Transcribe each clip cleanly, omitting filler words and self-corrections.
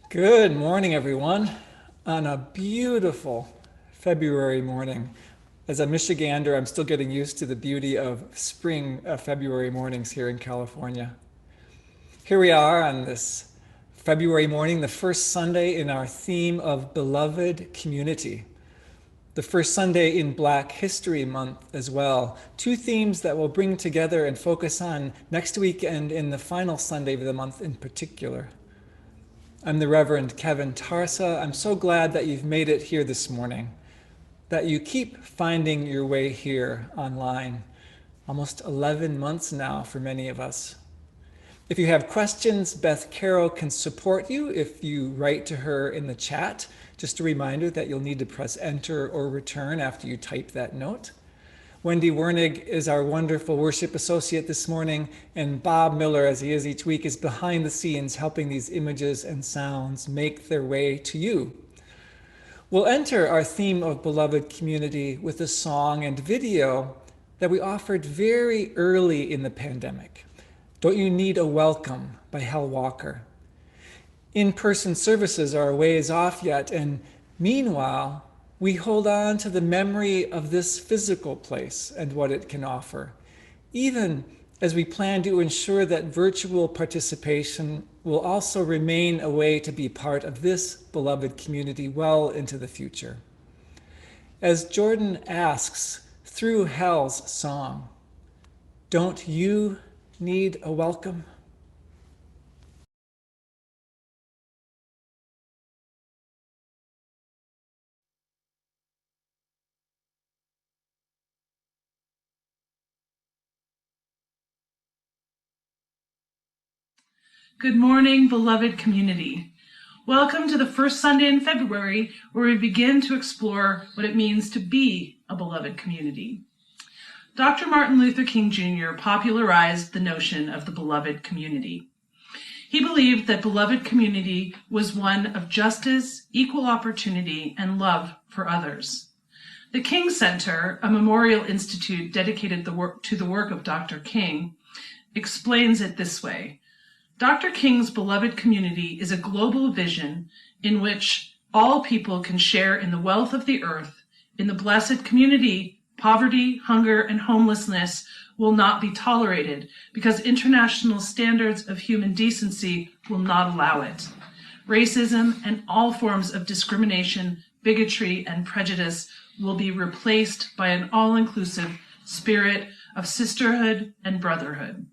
Good morning, everyone. On a beautiful February morning. As a Michigander, I'm still getting used to the beauty of spring February mornings here in California. Here we are on this February morning, the first Sunday in our theme of beloved community. The first Sunday in Black History Month as well. Two themes that we'll bring together and focus on next week and in the final Sunday of the month in particular. I'm the Reverend Kevin Tarsa. I'm so glad that you've made it here this morning, that you keep finding your way here online. Almost 11 months now for many of us. If you have questions, Beth Carroll can support you if you write to her in the chat. Just a reminder that you'll need to press enter or return after you type that note. Wendy Wernig is our wonderful worship associate this morning, and Bob Miller, as he is each week, is behind the scenes helping these images and sounds make their way to you. We'll enter our theme of beloved community with a song and video that we offered very early in the pandemic. Don't You Need a Welcome by Hal Walker. In-person services are a ways off yet, and meanwhile, we hold on to the memory of this physical place and what it can offer, even as we plan to ensure that virtual participation will also remain a way to be part of this beloved community well into the future. As Jordan asks through Hal's song, don't you need a welcome? Good morning, beloved community. Welcome to the first Sunday in February, where we begin to explore what it means to be a beloved community. Dr. Martin Luther King Jr. popularized the notion of the beloved community. He believed that beloved community was one of justice, equal opportunity, and love for others. The King Center, a memorial institute dedicated to the work of Dr. King, explains it this way. Dr. King's beloved community is a global vision in which all people can share in the wealth of the earth. In the blessed community, poverty, hunger, and homelessness will not be tolerated because international standards of human decency will not allow it. Racism and all forms of discrimination, bigotry, and prejudice will be replaced by an all-inclusive spirit of sisterhood and brotherhood.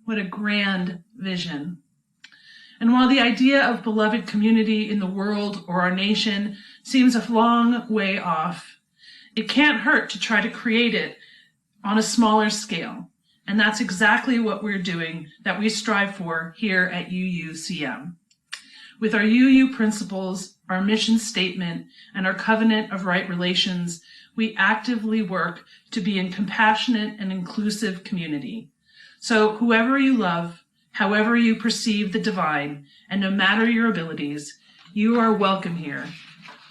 What a grand vision. And while the idea of beloved community in the world or our nation seems a long way off, it can't hurt to try to create it on a smaller scale. And that's exactly what we're doing, that we strive for here at UUCM. With our UU principles, our mission statement, and our covenant of right relations, we actively work to be in compassionate and inclusive community. So whoever you love, however you perceive the divine, and no matter your abilities, you are welcome here.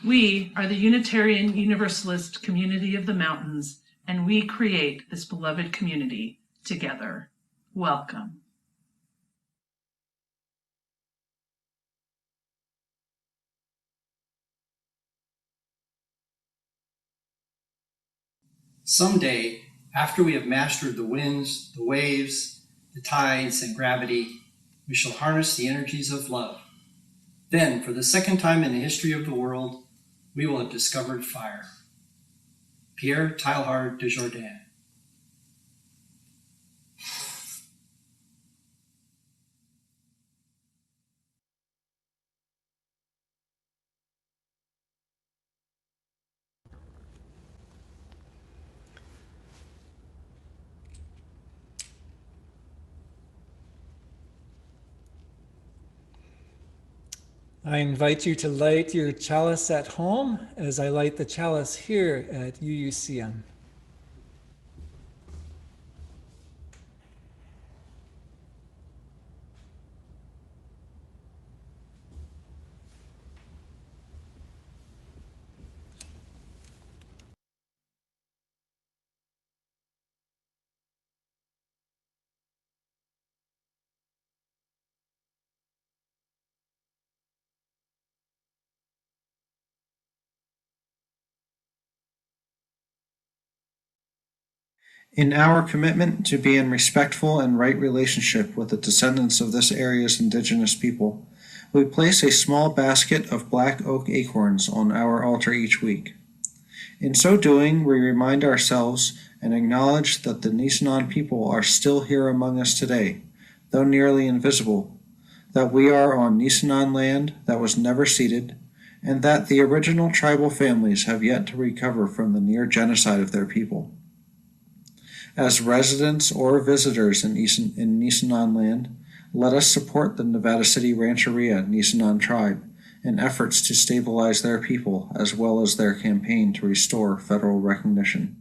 We are the Unitarian Universalist community of the mountains, and we create this beloved community together. Welcome. Someday, after we have mastered the winds, the waves, the tides, and gravity, we shall harness the energies of love. Then, for the second time in the history of the world, we will have discovered fire. Pierre Teilhard de Jourdain. I invite you to light your chalice at home as I light the chalice here at UUCM. In our commitment to be in respectful and right relationship with the descendants of this area's indigenous people, we place a small basket of black oak acorns on our altar each week. In so doing, we remind ourselves and acknowledge that the Nisenan people are still here among us today, though nearly invisible, that we are on Nisenan land that was never ceded, and that the original tribal families have yet to recover from the near genocide of their people. As residents or visitors in Nisenan land, let us support the Nevada City Rancheria Nisenan tribe in efforts to stabilize their people as well as their campaign to restore federal recognition.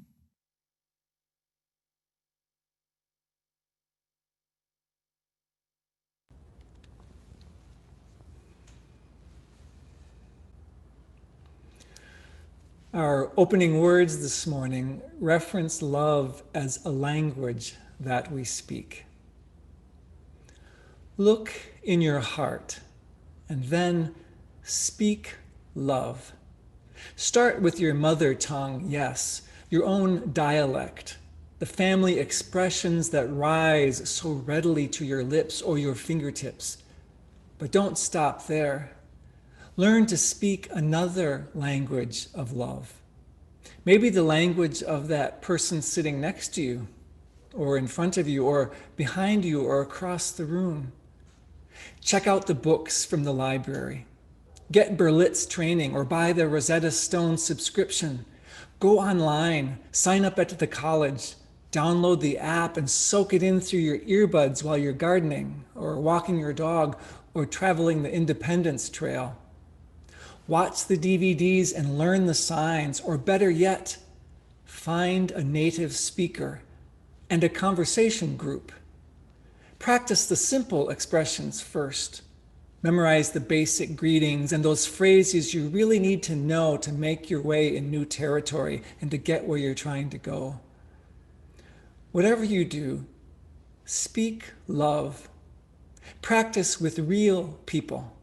Our opening words this morning reference love as a language that we speak. Look in your heart and then speak love. Start with your mother tongue, yes, your own dialect, the family expressions that rise so readily to your lips or your fingertips. But don't stop there. Learn to speak another language of love. Maybe the language of that person sitting next to you, or in front of you, or behind you, or across the room. Check out the books from the library. Get Berlitz training or buy the Rosetta Stone subscription. Go online, sign up at the college, download the app and soak it in through your earbuds while you're gardening or walking your dog or traveling the Independence Trail. Watch the DVDs and learn the signs, or better yet, find a native speaker and a conversation group. Practice the simple expressions first. Memorize the basic greetings and those phrases you really need to know to make your way in new territory and to get where you're trying to go. Whatever you do, speak love. Practice with real people.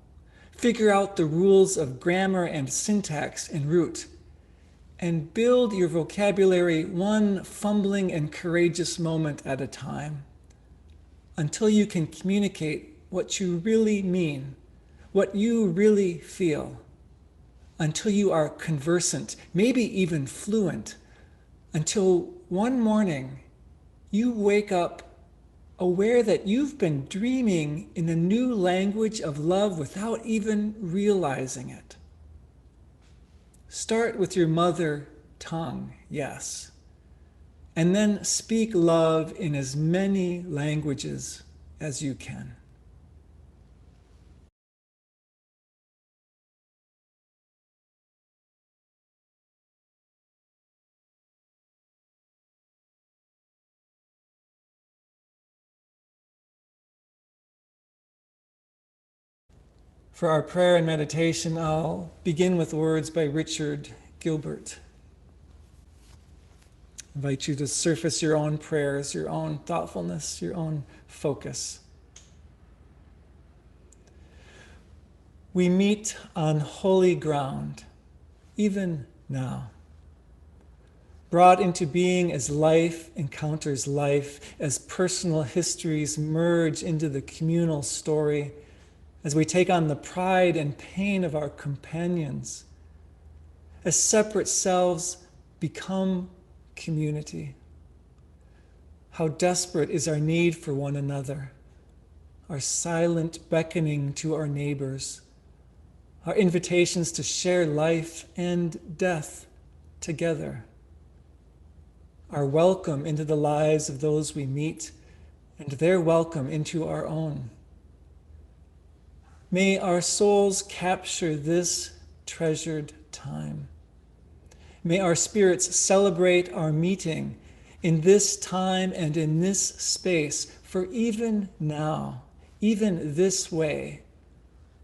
Figure out the rules of grammar and syntax en route, and build your vocabulary one fumbling and courageous moment at a time, until you can communicate what you really mean, what you really feel, until you are conversant, maybe even fluent, until one morning you wake up aware that you've been dreaming in a new language of love without even realizing it. Start with your mother tongue, yes, and then speak love in as many languages as you can. For our prayer and meditation, I'll begin with words by Richard Gilbert. I invite you to surface your own prayers, your own thoughtfulness, your own focus. We meet on holy ground, even now. Brought into being as life encounters life, as personal histories merge into the communal story, as we take on the pride and pain of our companions, as separate selves become community. How desperate is our need for one another, our silent beckoning to our neighbors, our invitations to share life and death together, our welcome into the lives of those we meet, and their welcome into our own. May our souls capture this treasured time. May our spirits celebrate our meeting in this time and in this space, for even now, even this way,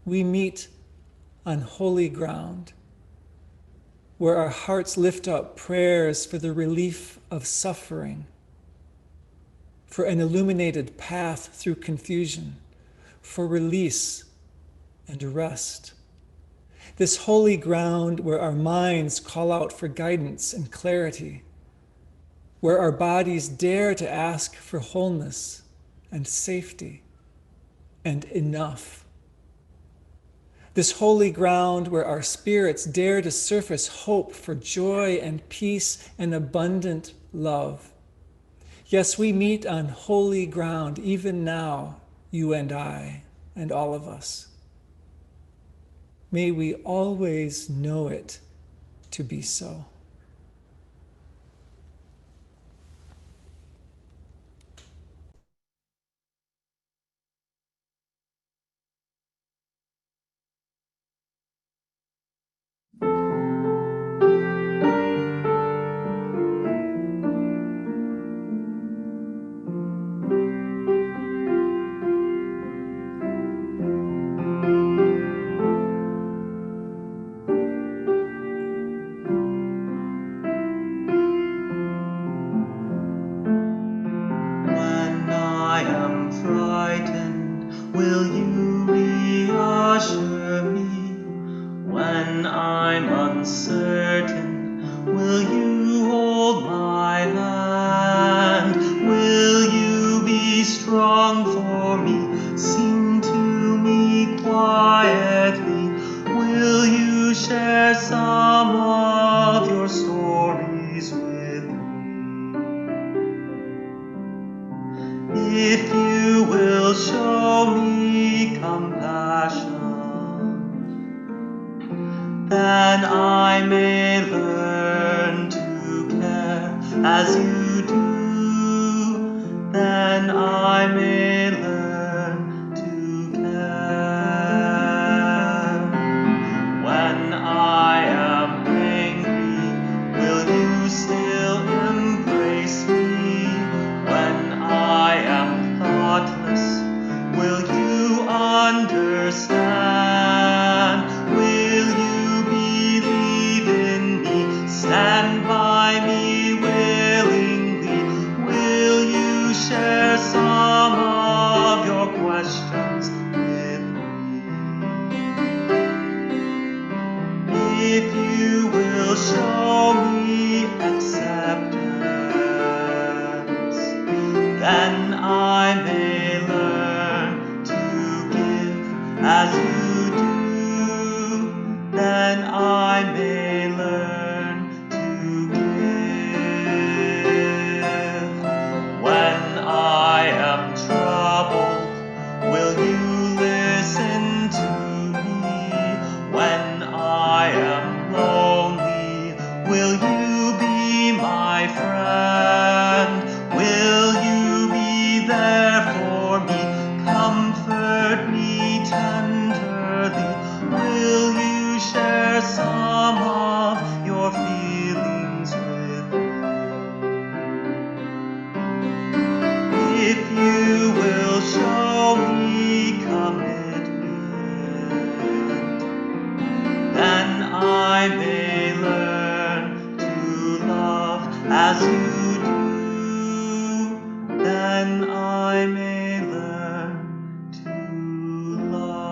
we meet on holy ground, where our hearts lift up prayers for the relief of suffering, for an illuminated path through confusion, for release and rest. This holy ground where our minds call out for guidance and clarity, where our bodies dare to ask for wholeness and safety and enough. This holy ground where our spirits dare to surface hope for joy and peace and abundant love. Yes, we meet on holy ground, even now, you and I, and all of us. May we always know it to be so. When I am frightened, will you reassure me? When I'm uncertain, will you hold my hand? Will you be strong for me, sing to me quietly? Will you share some of your stories with me? If you will show me compassion, then I may learn to care as you do. Then I may learn to care. When I am angry, will you still embrace me? When I am thoughtless, will you understand? Will you believe in me, stand by me willingly? Will you share some of your questions with me? If you will show me acceptance, then I may learn to give as you do. Then I may learn to give. When I am troubled, will you listen to me? When I am lonely, will you be my friend? Will you be there for me, comfort me tenderly? Will you share some of your feelings with me? If you will show me commitment, then I may learn to love as you do. Then I may learn to love.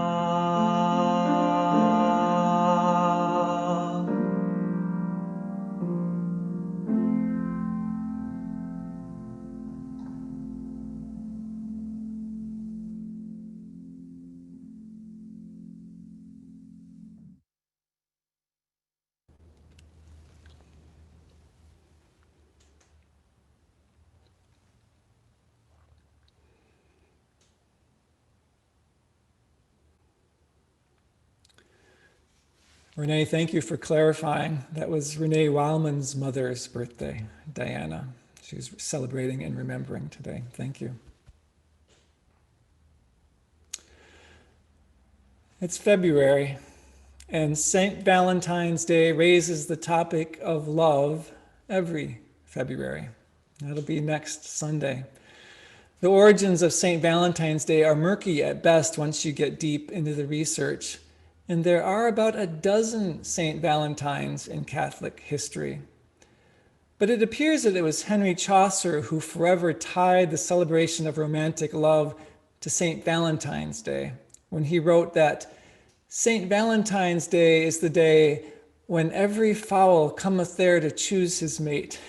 Renee, thank you for clarifying. That was Renee Wildman's mother's birthday, Diana. She's celebrating and remembering today. Thank you. It's February, and St. Valentine's Day raises the topic of love every February. That'll be next Sunday. The origins of St. Valentine's Day are murky at best once you get deep into the research, and there are about a dozen St. Valentines in Catholic history. But it appears that it was Henry Chaucer who forever tied the celebration of romantic love to St. Valentine's Day, when he wrote that St. Valentine's Day is the day when every fowl cometh there to choose his mate.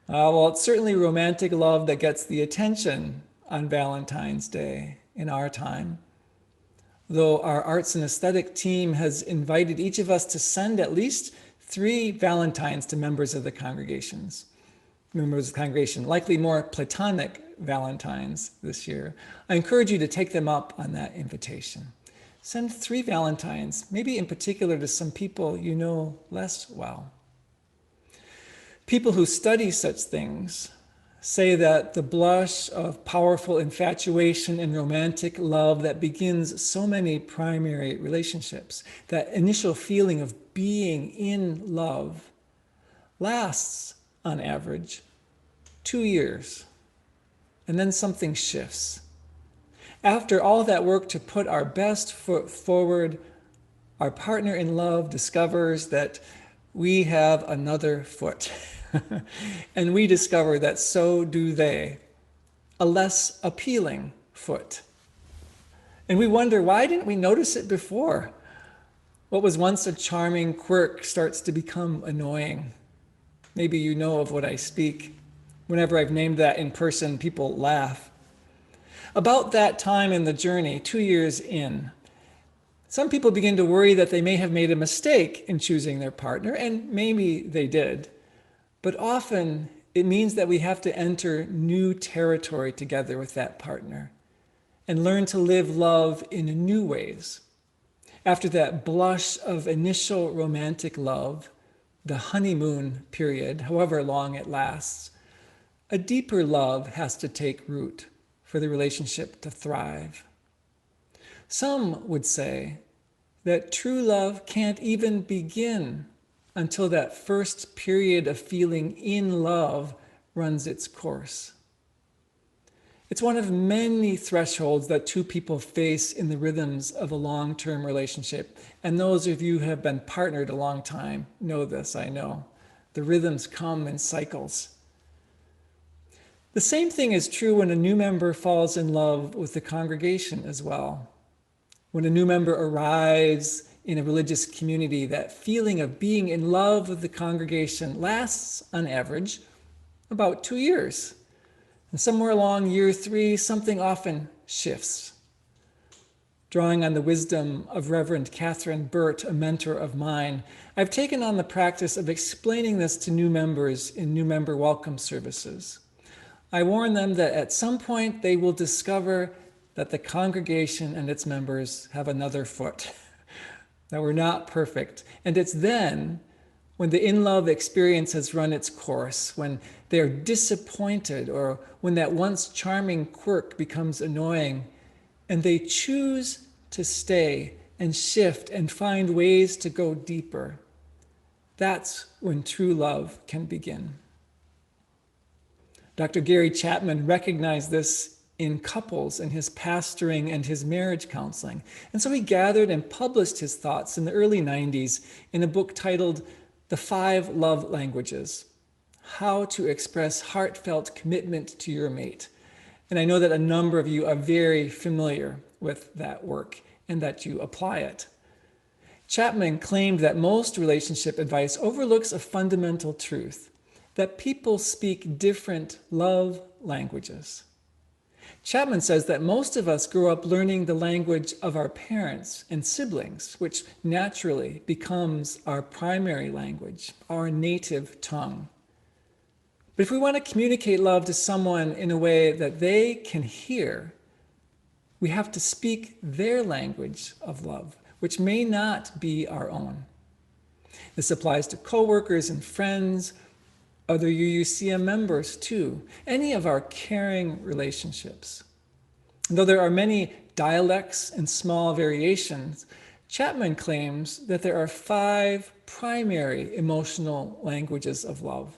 Well, it's certainly romantic love that gets the attention on Valentine's Day in our time. Though our arts and aesthetic team has invited each of us to send at least 3 Valentines to members of the congregation, likely more platonic Valentines this year. I encourage you to take them up on that invitation. Send 3 Valentines, maybe in particular to some people you know less well. People who study such things say that the blush of powerful infatuation and romantic love that begins so many primary relationships, that initial feeling of being in love, lasts on average 2 years, and then something shifts. After all that work to put our best foot forward, our partner in love discovers that we have another foot. And we discover that so do they, a less appealing foot. And we wonder, why didn't we notice it before? What was once a charming quirk starts to become annoying. Maybe you know of what I speak. Whenever I've named that in person, people laugh. About that time in the journey, 2 years in, some people begin to worry that they may have made a mistake in choosing their partner, and maybe they did. But often it means that we have to enter new territory together with that partner and learn to live love in new ways. After that blush of initial romantic love, the honeymoon period, however long it lasts, a deeper love has to take root for the relationship to thrive. Some would say that true love can't even begin until that first period of feeling in love runs its course. It's one of many thresholds that 2 people face in the rhythms of a long-term relationship. And those of you who have been partnered a long time know this, I know. The rhythms come in cycles. The same thing is true when a new member falls in love with the congregation as well. When a new member arrives in a religious community, that feeling of being in love with the congregation lasts, on average, about 2 years. And somewhere along year 3, something often shifts. Drawing on the wisdom of Reverend Catherine Burt, a mentor of mine, I've taken on the practice of explaining this to new members in new member welcome services. I warn them that at some point they will discover that the congregation and its members have another foot, that we're not perfect. And it's then, when the in-love experience has run its course, when they're disappointed, or when that once charming quirk becomes annoying, and they choose to stay and shift and find ways to go deeper, that's when true love can begin. Dr. Gary Chapman recognized this in couples in his pastoring and his marriage counseling. And so he gathered and published his thoughts in the early 90s in a book titled The 5 Love Languages: How to Express Heartfelt Commitment to Your Mate. And I know that a number of you are very familiar with that work and that you apply it. Chapman claimed that most relationship advice overlooks a fundamental truth, that people speak different love languages. Chapman says that most of us grow up learning the language of our parents and siblings, which naturally becomes our primary language, our native tongue. But if we want to communicate love to someone in a way that they can hear, we have to speak their language of love, which may not be our own. This applies to coworkers and friends, other UUCM members too, any of our caring relationships. And though there are many dialects and small variations, Chapman claims that there are 5 primary emotional languages of love.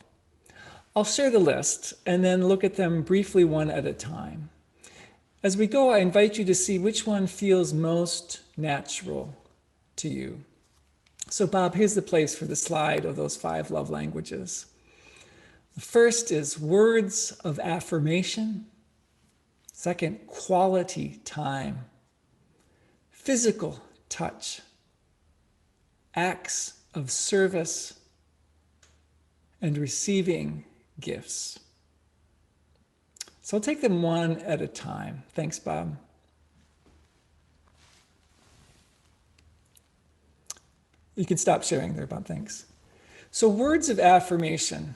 I'll share the list and then look at them briefly one at a time. As we go, I invite you to see which one feels most natural to you. So Bob, here's the place for the slide of those 5 love languages. The first is words of affirmation. Second, quality time. Physical touch. Acts of service. And receiving gifts. So I'll take them one at a time. Thanks, Bob. You can stop sharing there, Bob. Thanks. So words of affirmation.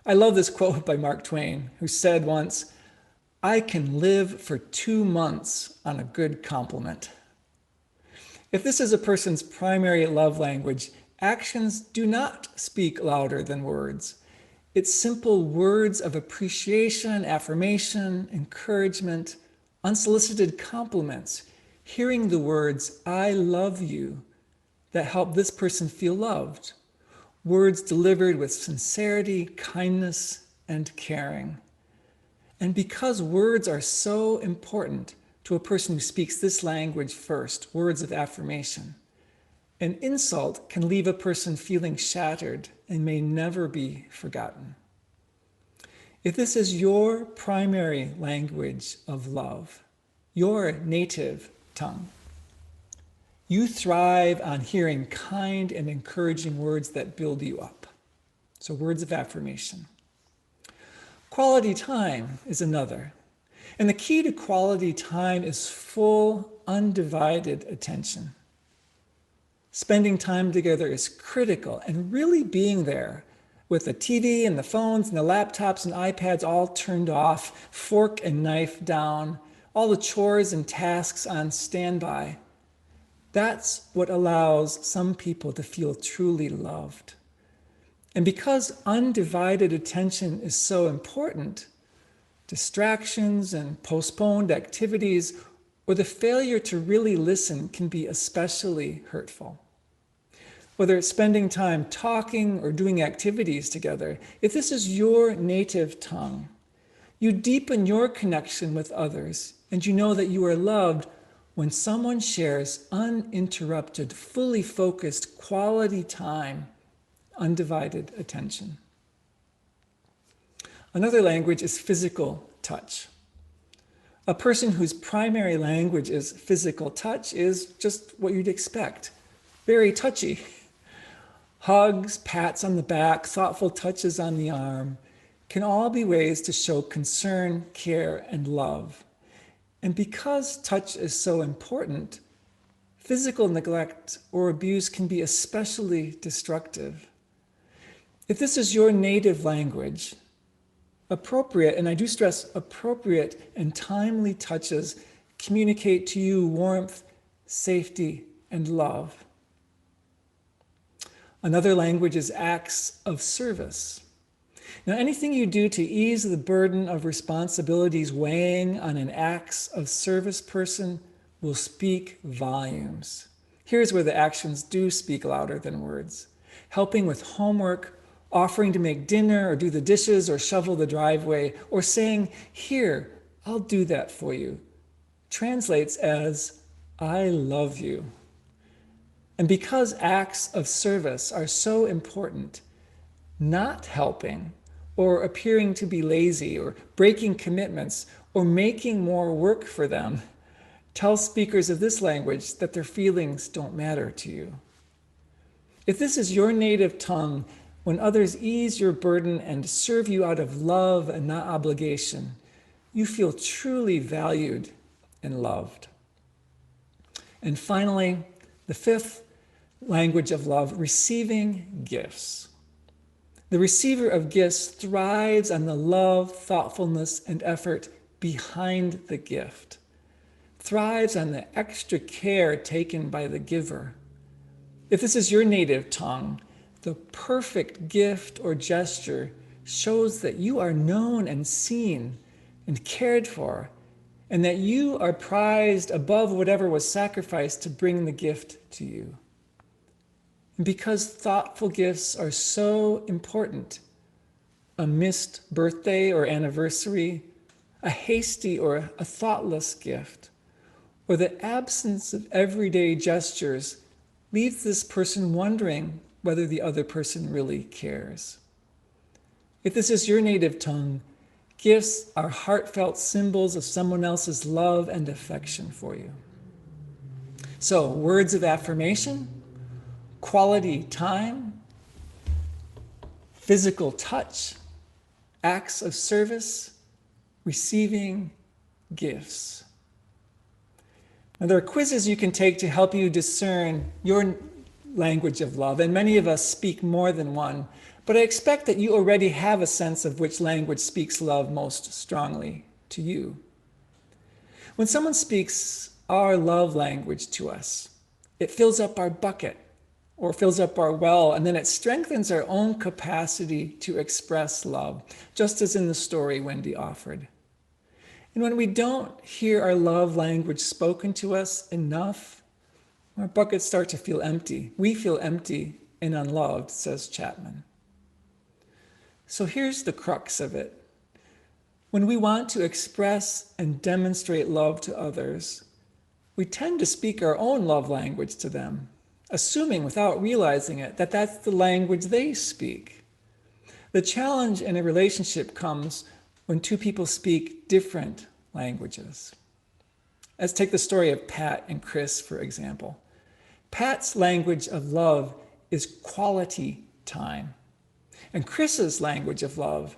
I love this quote by Mark Twain, who said once, "I can live for 2 months on a good compliment." If this is a person's primary love language, actions do not speak louder than words. It's simple words of appreciation, affirmation, encouragement, unsolicited compliments, hearing the words, "I love you," that help this person feel loved. Words delivered with sincerity, kindness, and caring. And because words are so important to a person who speaks this language first, words of affirmation, an insult can leave a person feeling shattered and may never be forgotten. If this is your primary language of love, your native tongue, you thrive on hearing kind and encouraging words that build you up. So words of affirmation. Quality time is another. And the key to quality time is full, undivided attention. Spending time together is critical, and really being there with the TV and the phones and the laptops and iPads all turned off, fork and knife down, all the chores and tasks on standby. That's what allows some people to feel truly loved. And because undivided attention is so important, distractions and postponed activities or the failure to really listen can be especially hurtful. Whether it's spending time talking or doing activities together, if this is your native tongue, you deepen your connection with others and you know that you are loved when someone shares uninterrupted, fully focused, quality time, undivided attention. Another language is physical touch. A person whose primary language is physical touch is just what you'd expect, very touchy. Hugs, pats on the back, thoughtful touches on the arm can all be ways to show concern, care, and love. And because touch is so important, physical neglect or abuse can be especially destructive. If this is your native language, appropriate, and I do stress appropriate and timely touches communicate to you warmth, safety, and love. Another language is acts of service. Now, anything you do to ease the burden of responsibilities weighing on an acts of service person will speak volumes. Here's where the actions do speak louder than words. Helping with homework, offering to make dinner or do the dishes or shovel the driveway, or saying, "Here, I'll do that for you," translates as, "I love you." And because acts of service are so important, not helping or appearing to be lazy or breaking commitments or making more work for them tells speakers of this language that their feelings don't matter to you. If this is your native tongue, when others ease your burden and serve you out of love and not obligation, you feel truly valued and loved. And finally, the fifth language of love, receiving gifts. The receiver of gifts thrives on the love, thoughtfulness, and effort behind the gift, thrives on the extra care taken by the giver. If this is your native tongue, the perfect gift or gesture shows that you are known and seen and cared for, and that you are prized above whatever was sacrificed to bring the gift to you. And because thoughtful gifts are so important, a missed birthday or anniversary, a hasty or a thoughtless gift, or the absence of everyday gestures leaves this person wondering whether the other person really cares. If this is your native tongue, gifts are heartfelt symbols of someone else's love and affection for you. So, words of affirmation, quality time, physical touch, acts of service, receiving gifts. Now, there are quizzes you can take to help you discern your language of love, and many of us speak more than one, but I expect that you already have a sense of which language speaks love most strongly to you. When someone speaks our love language to us, it fills up our bucket or fills up our well, and then it strengthens our own capacity to express love, just as in the story Wendy offered. And when we don't hear our love language spoken to us enough, our buckets start to feel empty. We feel empty and unloved, says Chapman. So here's the crux of it. When we want to express and demonstrate love to others, we tend to speak our own love language to them, assuming without realizing it that that's the language they speak. The challenge in a relationship comes when two people speak different languages. Let's take the story of Pat and Chris, for example. Pat's language of love is quality time, and Chris's language of love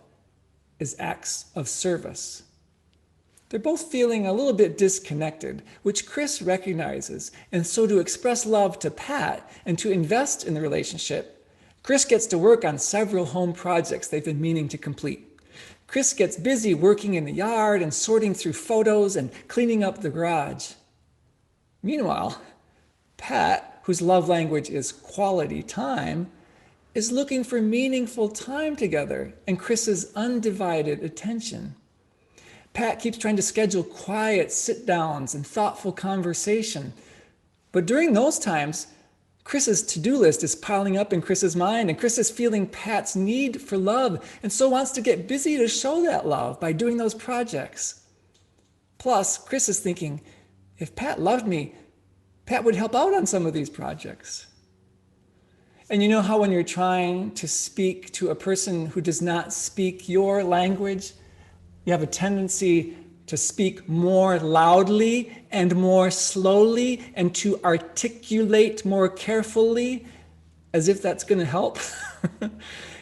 is acts of service. They're both feeling a little bit disconnected, which Chris recognizes, and so to express love to Pat and to invest in the relationship, Chris gets to work on several home projects they've been meaning to complete. Chris gets busy working in the yard and sorting through photos and cleaning up the garage. Meanwhile, Pat, whose love language is quality time, is looking for meaningful time together and Chris's undivided attention. Pat keeps trying to schedule quiet sit-downs and thoughtful conversation. But during those times, Chris's to-do list is piling up in Chris's mind, and Chris is feeling Pat's need for love and so wants to get busy to show that love by doing those projects. Plus, Chris is thinking, if Pat loved me, Pat would help out on some of these projects. And you know how when you're trying to speak to a person who does not speak your language, you have a tendency to speak more loudly and more slowly and to articulate more carefully, as if that's going to help.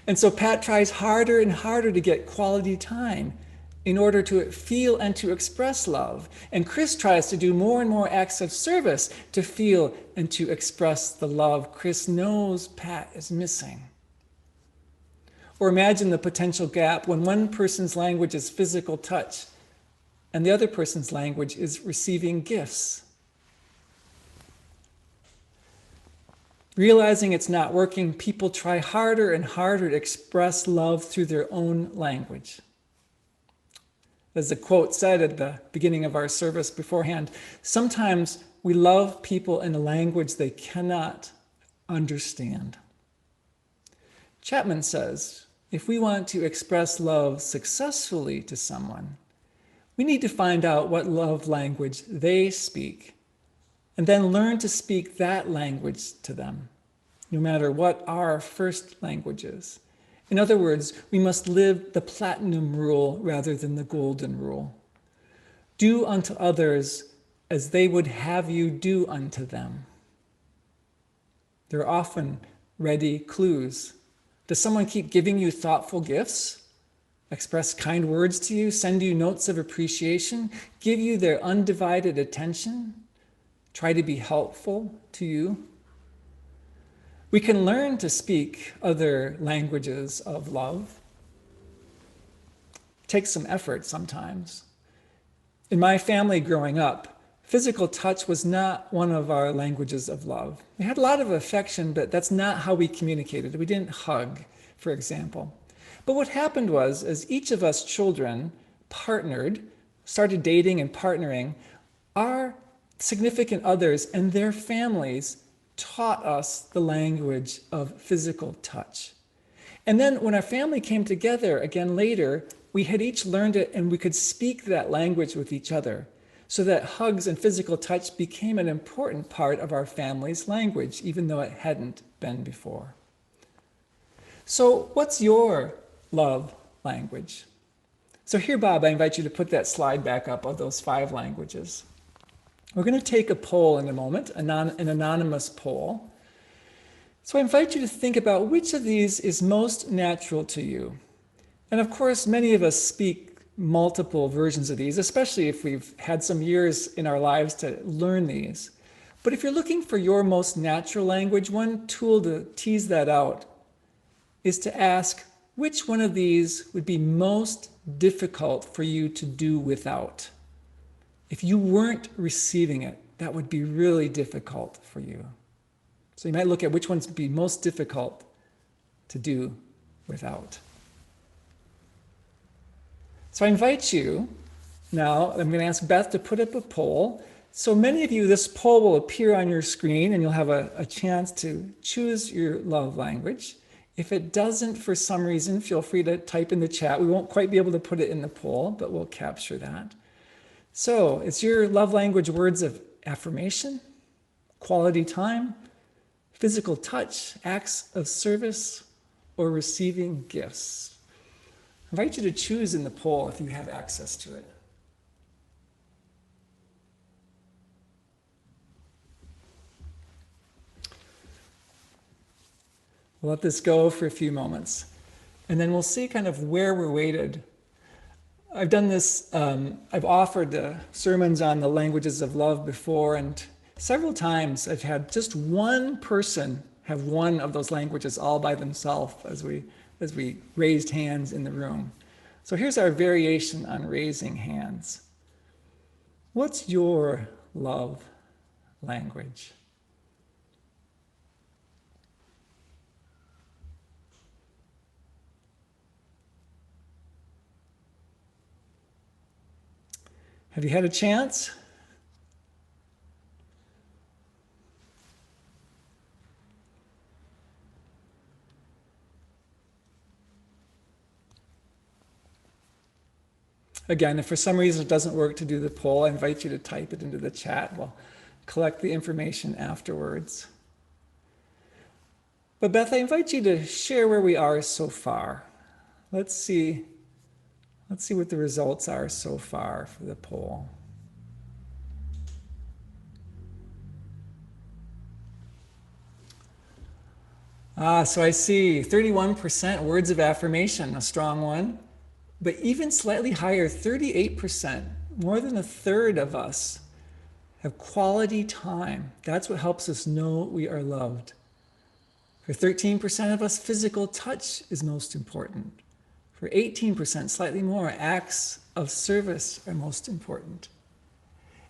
And so Pat tries harder and harder to get quality time in order to feel and to express love. And Chris tries to do more and more acts of service to feel and to express the love Chris knows Pat is missing. Or imagine the potential gap when one person's language is physical touch and the other person's language is receiving gifts. Realizing it's not working, people try harder and harder to express love through their own language. As the quote said at the beginning of our service beforehand, sometimes we love people in a language they cannot understand. Chapman says, if we want to express love successfully to someone, we need to find out what love language they speak, and then learn to speak that language to them, no matter what our first language is. In other words, we must live the platinum rule rather than the golden rule. Do unto others as they would have you do unto them. There are often ready clues. Does someone keep giving you thoughtful gifts? Express kind words to you? Send you notes of appreciation? Give you their undivided attention? Try to be helpful to you? We can learn to speak other languages of love. It takes some effort sometimes. In my family growing up, physical touch was not one of our languages of love. We had a lot of affection, but that's not how we communicated. We didn't hug, for example. But what happened was, as each of us children partnered, started dating and partnering, our significant others and their families taught us the language of physical touch. And then when our family came together again later, we had each learned it and we could speak that language with each other, so that hugs and physical touch became an important part of our family's language, even though it hadn't been before. So what's your love language? So here, Bob, I invite you to put that slide back up of those 5 languages. We're going to take a poll in a moment, an anonymous poll. So I invite you to think about which of these is most natural to you. And of course, many of us speak multiple versions of these, especially if we've had some years in our lives to learn these. But if you're looking for your most natural language, one tool to tease that out is to ask which one of these would be most difficult for you to do without. If you weren't receiving it, that would be really difficult for you. So you might look at which ones would be most difficult to do without. So I invite you, now I'm going to ask Beth to put up a poll. So many of you, this poll will appear on your screen and you'll have a chance to choose your love language. If it doesn't for some reason, feel free to type in the chat. We won't quite be able to put it in the poll, but we'll capture that. So it's your love language words of affirmation, quality time, physical touch, acts of service, or receiving gifts. I invite you to choose in the poll if you have access to it. We'll let this go for a few moments, and then we'll see kind of where we're weighted. I've done this, I've offered sermons on the languages of love before, and several times I've had just one person have one of those languages all by themselves as we raised hands in the room. So here's our variation on raising hands. What's your love language? Have you had a chance? Again, if for some reason it doesn't work to do the poll, I invite you to type it into the chat. We'll collect the information afterwards. But Beth, I invite you to share where we are so far. Let's see what the results are so far for the poll. So I see 31% words of affirmation, a strong one. But even slightly higher, 38%, more than a third of us have quality time. That's what helps us know we are loved. For 13% of us, physical touch is most important. For 18%, slightly more, acts of service are most important.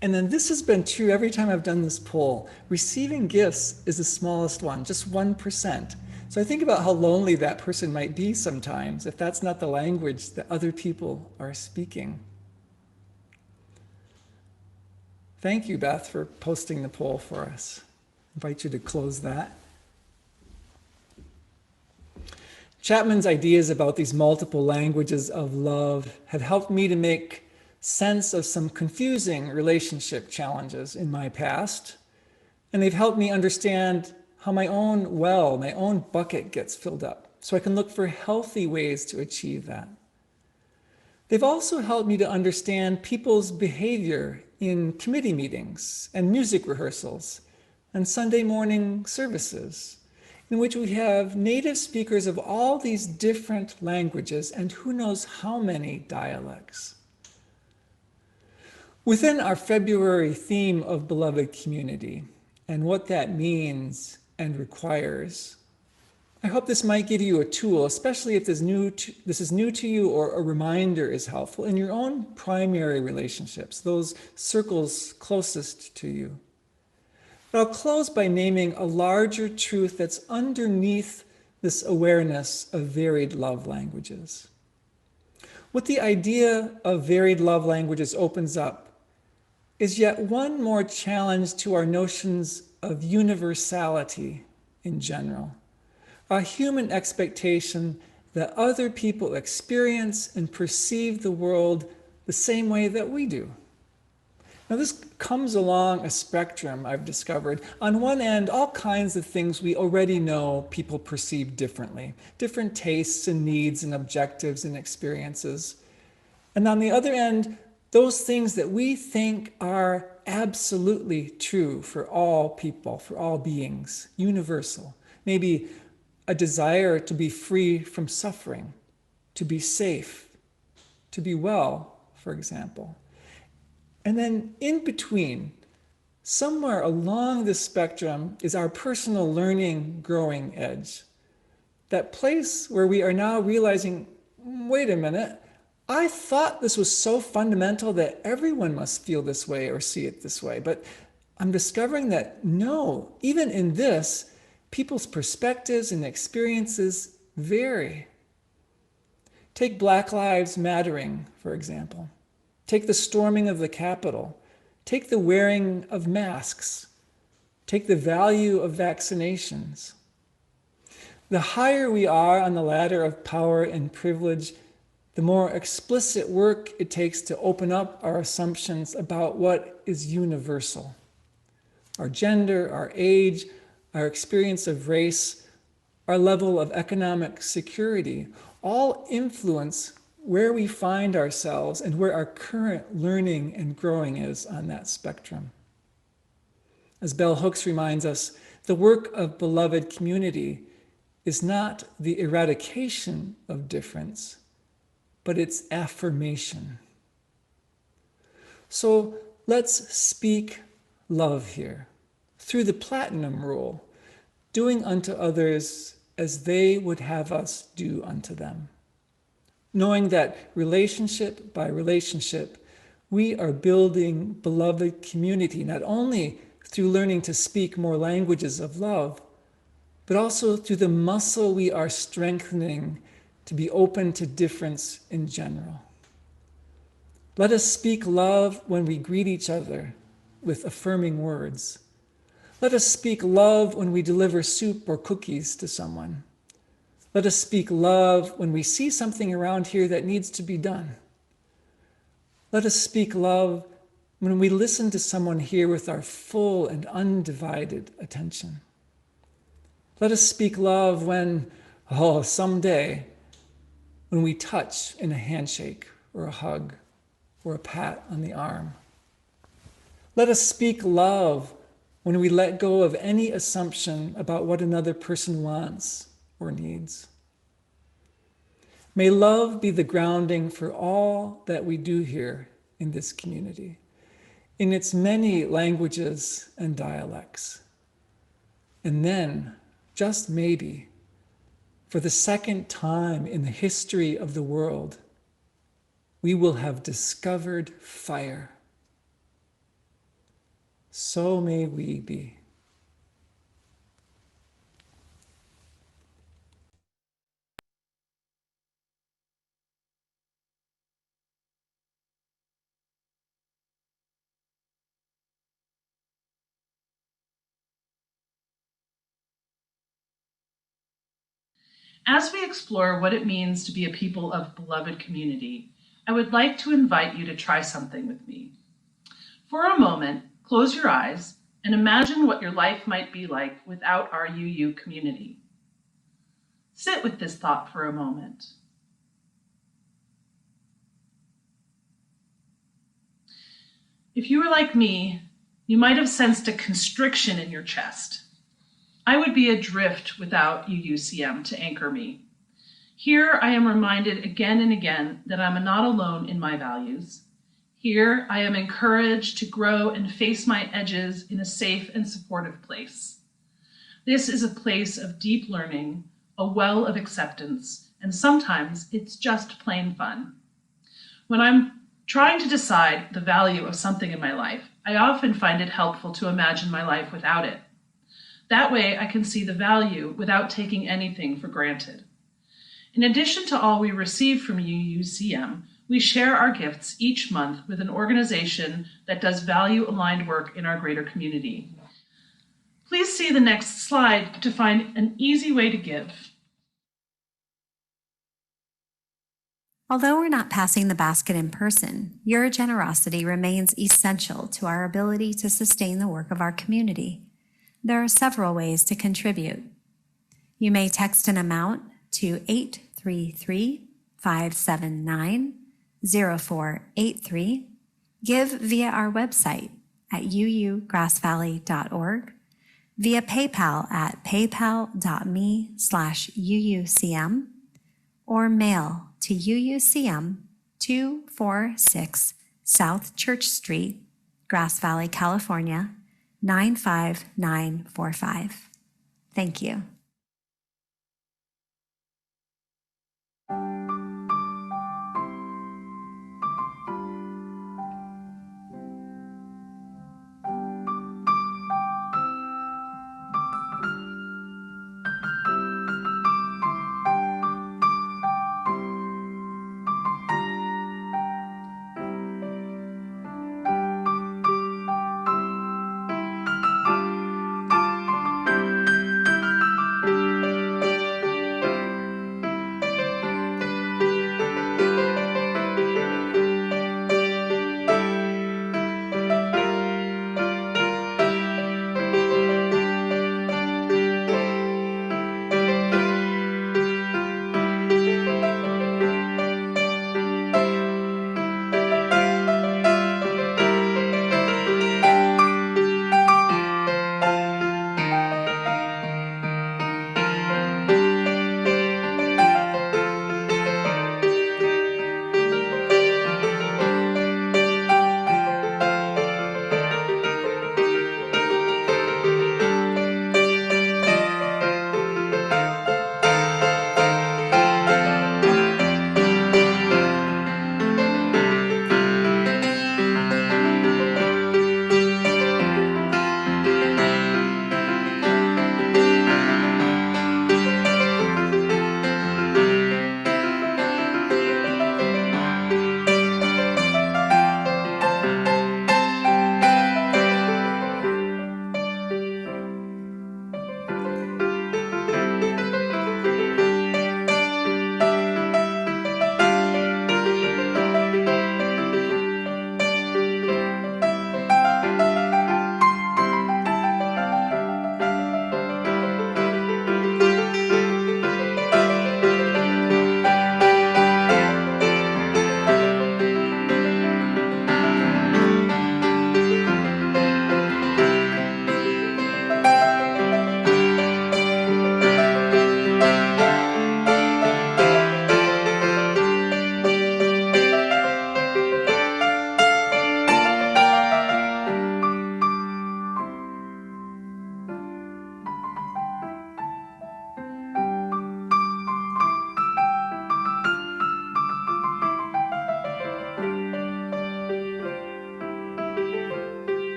And then this has been true every time I've done this poll. Receiving gifts is the smallest one, just 1%. So I think about how lonely that person might be sometimes if that's not the language that other people are speaking. Thank you, Beth, for posting the poll for us. I invite you to close that. Chapman's ideas about these multiple languages of love have helped me to make sense of some confusing relationship challenges in my past, and they've helped me understand how my own bucket gets filled up, so I can look for healthy ways to achieve that. They've also helped me to understand people's behavior in committee meetings and music rehearsals and Sunday morning services, in which we have native speakers of all these different languages and who knows how many dialects. Within our February theme of beloved community and what that means and requires, I hope this might give you a tool, especially if this is new to you or a reminder is helpful in your own primary relationships, those circles closest to you. But I'll close by naming a larger truth that's underneath this awareness of varied love languages. What the idea of varied love languages opens up is yet one more challenge to our notions of universality in general, a human expectation that other people experience and perceive the world the same way that we do. Now, this comes along a spectrum, I've discovered. On one end, all kinds of things we already know people perceive differently, different tastes and needs and objectives and experiences. And on the other end, those things that we think are absolutely true for all people, for all beings, universal. Maybe a desire to be free from suffering, to be safe, to be well, for example. And then in between, somewhere along the spectrum is our personal learning growing edge. That place where we are now realizing, wait a minute, I thought this was so fundamental that everyone must feel this way or see it this way. But I'm discovering that no, even in this, people's perspectives and experiences vary. Take Black Lives Mattering, for example. Take the storming of the Capitol. Take the wearing of masks. Take the value of vaccinations. The higher we are on the ladder of power and privilege, the more explicit work it takes to open up our assumptions about what is universal. Our gender, our age, our experience of race, our level of economic security, all influence where we find ourselves and where our current learning and growing is on that spectrum. As Bell Hooks reminds us, the work of beloved community is not the eradication of difference, but its affirmation. So let's speak love here through the platinum rule, doing unto others as they would have us do unto them. Knowing that relationship by relationship, we are building beloved community, not only through learning to speak more languages of love, but also through the muscle we are strengthening to be open to difference in general. Let us speak love when we greet each other with affirming words. Let us speak love when we deliver soup or cookies to someone. Let us speak love when we see something around here that needs to be done. Let us speak love when we listen to someone here with our full and undivided attention. Let us speak love when, someday, when we touch in a handshake or a hug or a pat on the arm. Let us speak love when we let go of any assumption about what another person wants or needs. May love be the grounding for all that we do here in this community, in its many languages and dialects. And then, just maybe, for the second time in the history of the world, we will have discovered fire. So may we be. As we explore what it means to be a people of beloved community, I would like to invite you to try something with me. For a moment, close your eyes and imagine what your life might be like without our UU community. Sit with this thought for a moment. If you were like me, you might have sensed a constriction in your chest. I would be adrift without UUCM to anchor me. Here I am reminded again and again that I'm not alone in my values. Here I am encouraged to grow and face my edges in a safe and supportive place. This is a place of deep learning, a well of acceptance, and sometimes it's just plain fun. When I'm trying to decide the value of something in my life, I often find it helpful to imagine my life without it. That way I can see the value without taking anything for granted. In addition to all we receive from UUCM, we share our gifts each month with an organization that does value-aligned work in our greater community. Please see the next slide to find an easy way to give. Although we're not passing the basket in person, your generosity remains essential to our ability to sustain the work of our community. There are several ways to contribute. You may text an amount to 833-579-0483, give via our website at uugrassvalley.org, via PayPal at paypal.me/UUCM, or mail to UUCM 246 South Church Street, Grass Valley, California 95945. Thank you.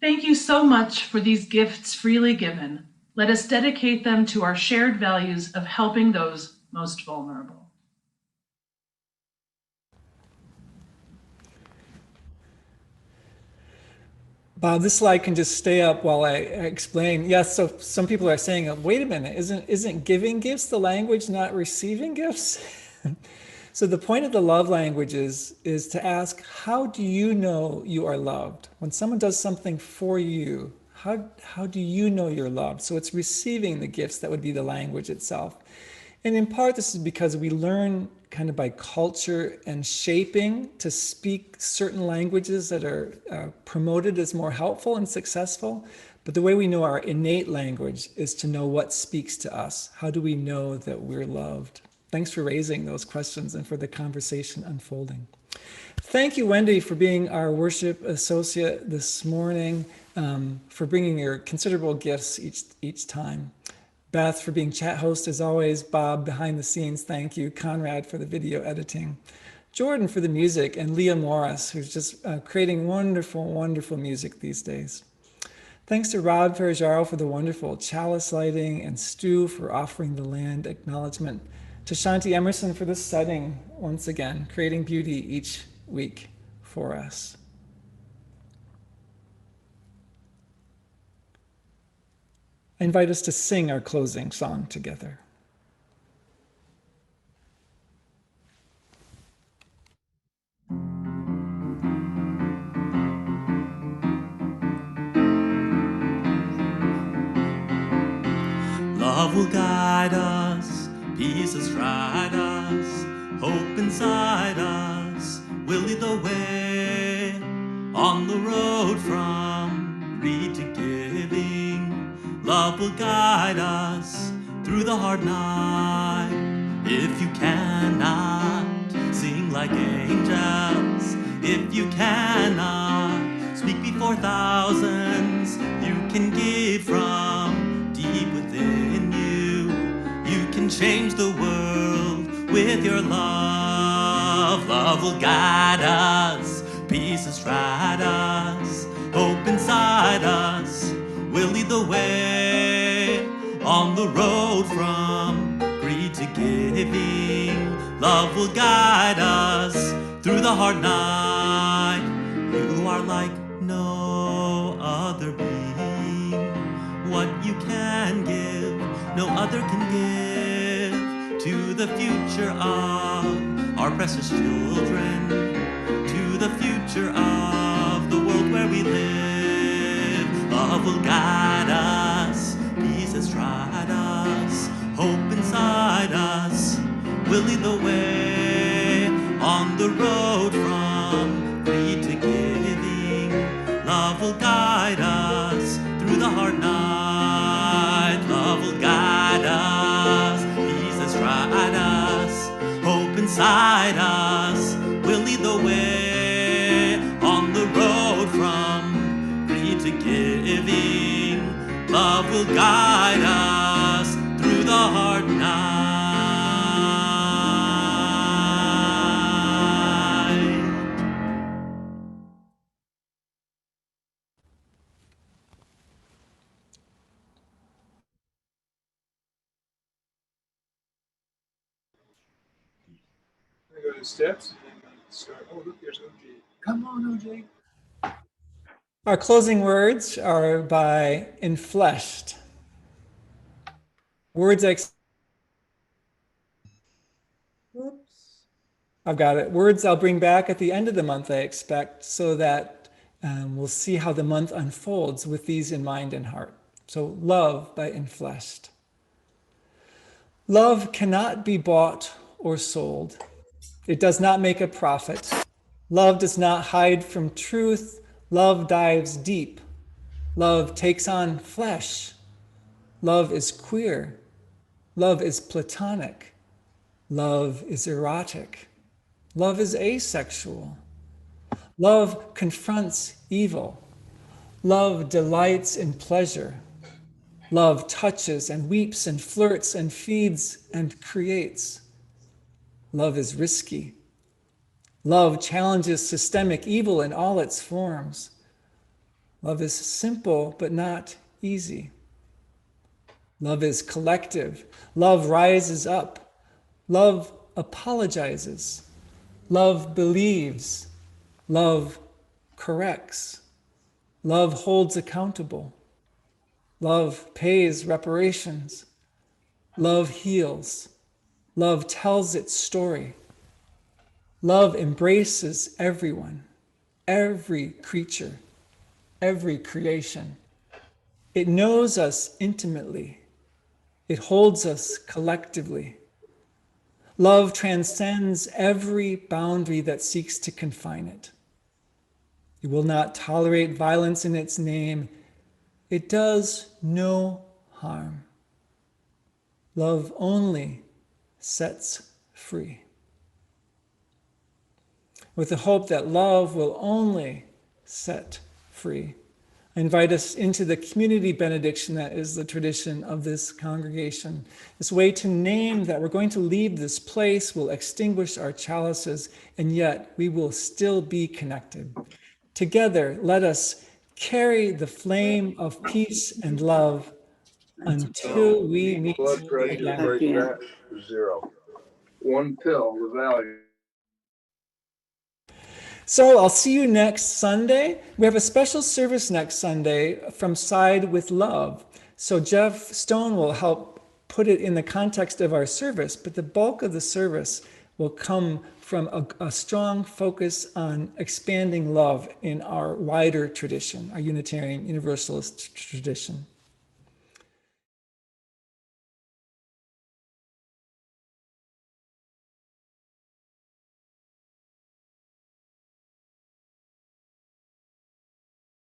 Thank you so much for these gifts freely given. Let us dedicate them to our shared values of helping those most vulnerable. Bob, this slide can just stay up while I explain. Yes, so some people are saying, wait a minute, isn't giving gifts the language, not receiving gifts? So the point of the love language is to ask, how do you know you are loved? When someone does something for you, how do you know you're loved? So it's receiving the gifts that would be the language itself. And in part, this is because we learn kind of by culture and shaping to speak certain languages that are promoted as more helpful and successful. But the way we know our innate language is to know what speaks to us. How do we know that we're loved? Thanks for raising those questions and for the conversation unfolding. Thank you, Wendy, for being our worship associate this morning, for bringing your considerable gifts each time. Beth for being chat host as always. Bob behind the scenes, thank you. Conrad for the video editing. Jordan for the music, and Leah Morris, who's just creating wonderful, wonderful music these days. Thanks to Rod Ferrajaro for the wonderful chalice lighting, and Stu for offering the land acknowledgement. To Shanti Emerson for the setting, once again, creating beauty each week for us. I invite us to sing our closing song together. Love will guide us, peace has tried us, hope inside us will lead the way on the road from greed to giving. Love will guide us through the hard night. If you cannot sing like angels, if you cannot speak before thousands, you can give from deep within you. You can change the world with your love. Love will guide us, peace has tried us, hope inside us will lead the way on the road from greed to giving. Love will guide us through the hard night. You are like no other being. What you can give, no other can give. To the future of our precious children, to the future of the world where we live. Love will guide us, peace has tried us, hope inside us will lead the way on the road from greed to giving. Love will guide us through the hard night. Love will guide us, peace has tried us, hope inside us will lead the way on the road from greed to giving. Love will guide us through the hard night. Go to the steps and then start. Oh, look, there's OJ. Come on, OJ. Our closing words are by Enfleshed. Words I've got it. Words I'll bring back at the end of the month, I expect, so that we'll see how the month unfolds with these in mind and heart. So, love by Enfleshed. Love cannot be bought or sold. It does not make a profit. Love does not hide from truth. Love dives deep. Love takes on flesh. Love is queer. Love is platonic. Love is erotic. Love is asexual. Love confronts evil. Love delights in pleasure. Love touches and weeps and flirts and feeds and creates. Love is risky. Love challenges systemic evil in all its forms. Love is simple but not easy. Love is collective. Love rises up. Love 'Love believes. Love corrects. Love holds accountable. Love pays reparations. Love heals. Love tells its story. Love embraces everyone, every creature, every creation. It knows us intimately. It holds us collectively. Love transcends every boundary that seeks to confine it. It will not tolerate violence in its name. It does no harm. Love only sets free. With the hope that love will only set free, I invite us into the community benediction that is the tradition of this congregation. This way to name that we're going to leave this place, we'll extinguish our chalices, and yet we will still be connected. Together, let us carry the flame of peace and love until we meet Blood pressure again. right back to 0. One pill, the value. So I'll see you next Sunday. We have a special service next Sunday from Side with Love. So Jeff Stone will help put it in the context of our service, but the bulk of the service will come from a strong focus on expanding love in our wider tradition, our Unitarian Universalist tradition.